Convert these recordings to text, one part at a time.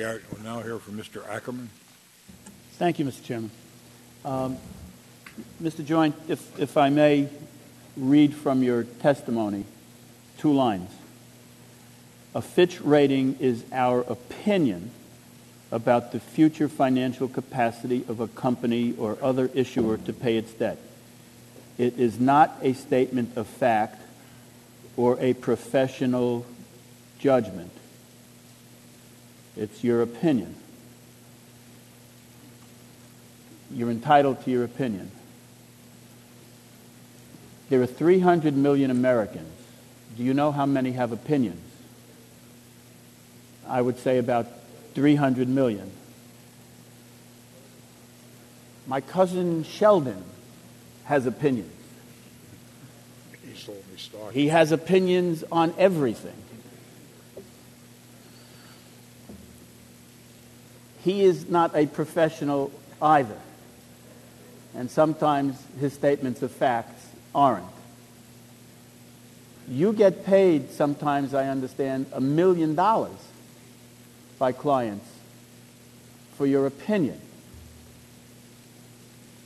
Okay, we'll now hear from Mr. Ackerman. Thank you, Mr. Chairman. Mr. Joint, if I may read from your testimony 2 lines. A Fitch rating is our opinion about the future financial capacity of a company or other issuer to pay its debt. It is not a statement of fact or a professional judgment. It's your opinion. You're entitled to your opinion. There are 300 million Americans. Do you know how many have opinions? I would say about 300 million. My cousin Sheldon has opinions. He sold me stock. He has opinions on everything. He is not a professional either. And sometimes his statements of facts aren't. You get paid sometimes, I understand, $1 million by clients for your opinion.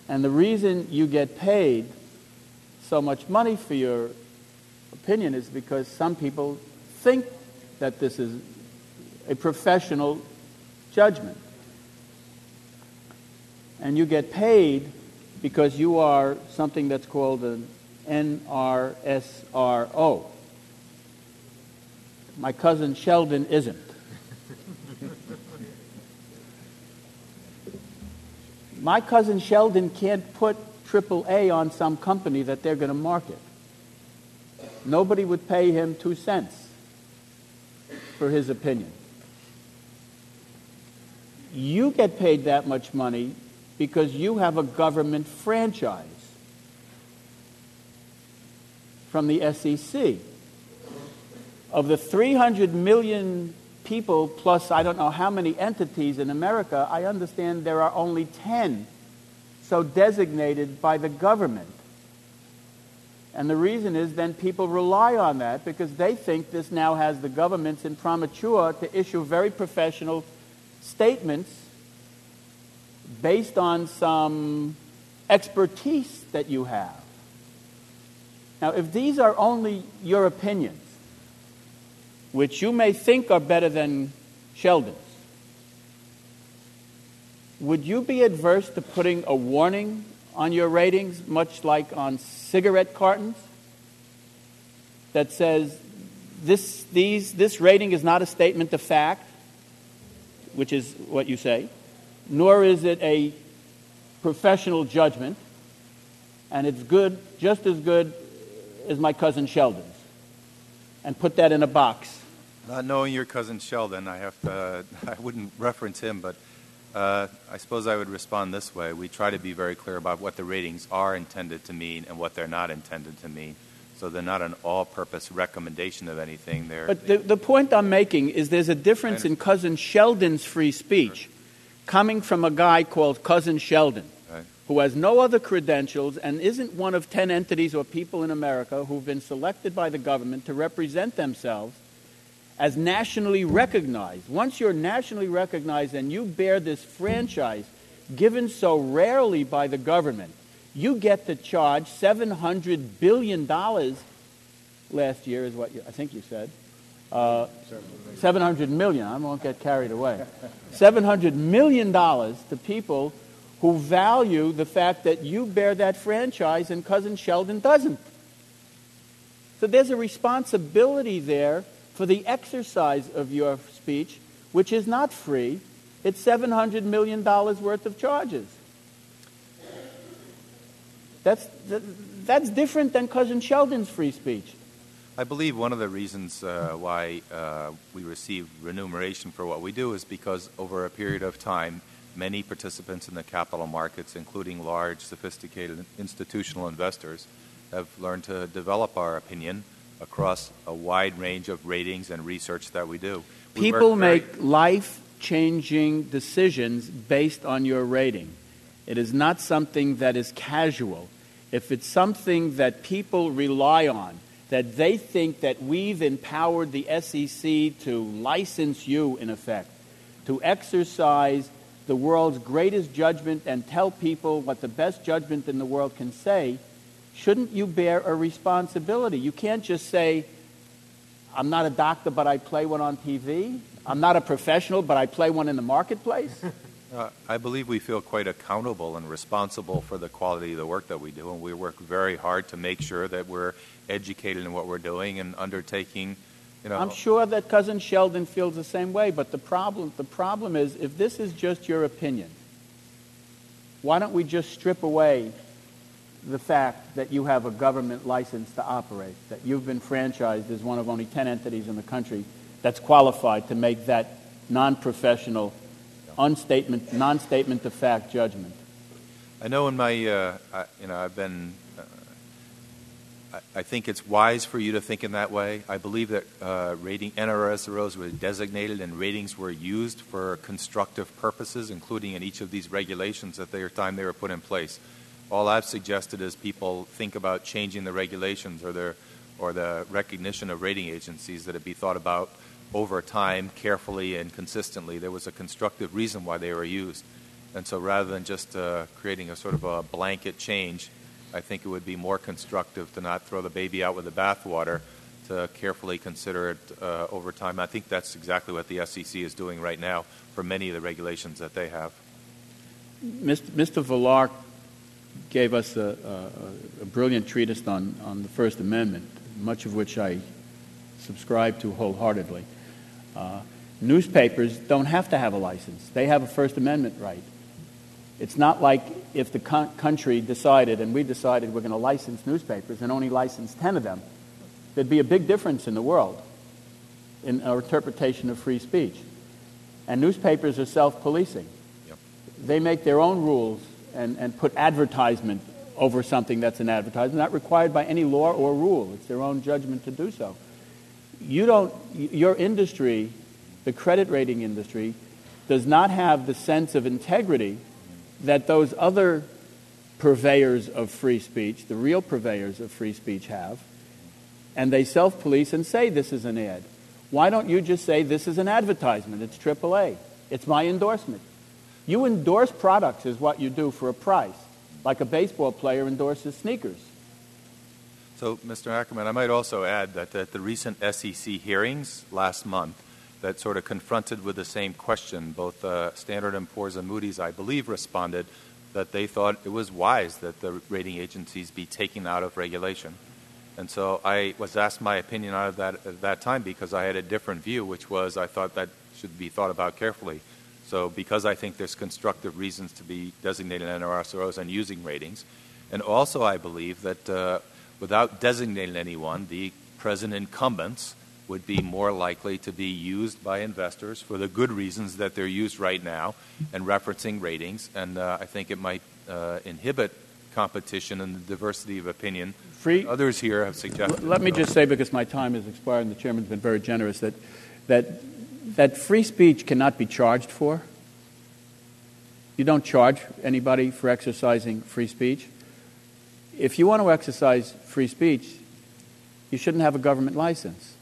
And the reason you get paid so much money for your opinion is because some people think that this is a professional judgment. And you get paid because you are something that's called an NRSRO. My cousin Sheldon isn't. My cousin Sheldon can't put AAA on some company that they're going to market. Nobody would pay him 2 cents for his opinion. You get paid that much money because you have a government franchise from the SEC. Of the 300 million people plus I don't know how many entities in America, I understand there are only 10 so designated by the government. And the reason is then people rely on that because they think this now has the government's imprimatur to issue very professional statements based on some expertise that you have. Now, if these are only your opinions, which you may think are better than Sheldon's, would you be adverse to putting a warning on your ratings, much like on cigarette cartons, that says this rating is not a statement of fact, which is what you say, nor is it a professional judgment, and it's good, just as good as my cousin Sheldon's, and put that in a box? Not knowing your cousin Sheldon, I wouldn't reference him, but I suppose I would respond this way. We try to be very clear about what the ratings are intended to mean and what they're not intended to mean. So they're not an all-purpose recommendation of anything. But the point I'm making is there's a difference in cousin Sheldon's free speech coming from a guy called Cousin Sheldon, who has no other credentials and isn't one of 10 entities or people in America who've been selected by the government to represent themselves as nationally recognized. Once you're nationally recognized and you bear this franchise given so rarely by the government, you get to charge $700 billion last year is what I think you said. 700 million. I won't get carried away. $700 million to people who value the fact that you bear that franchise and cousin Sheldon doesn't. So there's a responsibility there for the exercise of your speech, which is not free. It's $700 million worth of charges. That's different than cousin Sheldon's free speech. I believe one of the reasons why we receive remuneration for what we do is because over a period of time, many participants in the capital markets, including large, sophisticated institutional investors, have learned to develop our opinion across a wide range of ratings and research that we do. People make life-changing decisions based on your rating. It is not something that is casual. If it's something that people rely on, that they think that we've empowered the SEC to license you, in effect, to exercise the world's greatest judgment and tell people what the best judgment in the world can say, shouldn't you bear a responsibility? You can't just say, I'm not a doctor, but I play one on TV. I'm not a professional, but I play one in the marketplace. I believe we feel quite accountable and responsible for the quality of the work that we do, and we work very hard to make sure that we're educated in what we're doing and undertaking. I'm sure that Cousin Sheldon feels the same way, but the problem is, if this is just your opinion, why don't we just strip away the fact that you have a government license to operate, that you've been franchised as one of only 10 entities in the country that's qualified to make that non-professional, non-statement of fact judgment? I know in my, I've been. I think it's wise for you to think in that way. I believe that NRSROs were designated and ratings were used for constructive purposes, including in each of these regulations at the time they were put in place. All I've suggested is people think about changing the regulations or the recognition of rating agencies, that it be thought about over time, carefully and consistently. There was a constructive reason why they were used. And so rather than just creating a sort of a blanket change, I think it would be more constructive to not throw the baby out with the bathwater, to carefully consider it over time. I think that's exactly what the SEC is doing right now for many of the regulations that they have. Mr. Villar gave us a brilliant treatise on the First Amendment, much of which I subscribe to wholeheartedly. Newspapers don't have to have a license. They have a First Amendment right. It's not like if the country decided, and we decided we're going to license newspapers and only license 10 of them, there'd be a big difference in the world in our interpretation of free speech. And newspapers are self-policing. Yep. They make their own rules and put advertisement over something that's an advertisement, not required by any law or rule. It's their own judgment to do so. Your industry, the credit rating industry, does not have the sense of integrity that those other purveyors of free speech, the real purveyors of free speech, have, and they self-police and say this is an ad. Why don't you just say this is an advertisement? It's AAA. It's my endorsement. You endorse products is what you do for a price, like a baseball player endorses sneakers. So, Mr. Ackerman, I might also add that at the recent SEC hearings last month that sort of confronted with the same question, both Standard & Poor's and Moody's, I believe, responded that they thought it was wise that the rating agencies be taken out of regulation. And so I was asked my opinion out of that at that time because I had a different view, which was I thought that should be thought about carefully. So because I think there's constructive reasons to be designated NRSROs and using ratings, and also I believe that without designating anyone, the present incumbents would be more likely to be used by investors for the good reasons that they're used right now and referencing ratings. And I think it might inhibit competition and the diversity of opinion. Others here have suggested. Let me just say, because my time has expired and the chairman's been very generous, that free speech cannot be charged for. You don't charge anybody for exercising free speech. If you want to exercise free speech, you shouldn't have a government license.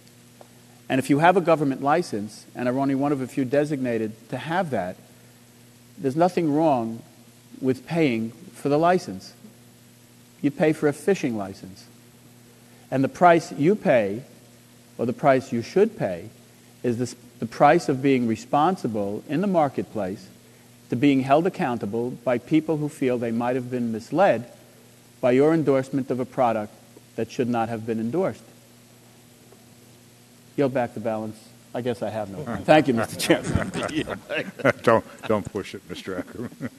And if you have a government license and are only one of a few designated to have that, there's nothing wrong with paying for the license. You pay for a fishing license. And the price you pay, or the price you should pay, is the price of being responsible in the marketplace to being held accountable by people who feel they might have been misled by your endorsement of a product that should not have been endorsed. Yield back the balance. I guess I have no. Thank you, Mr. Chairman. Don't push it, Mr. Ackerman.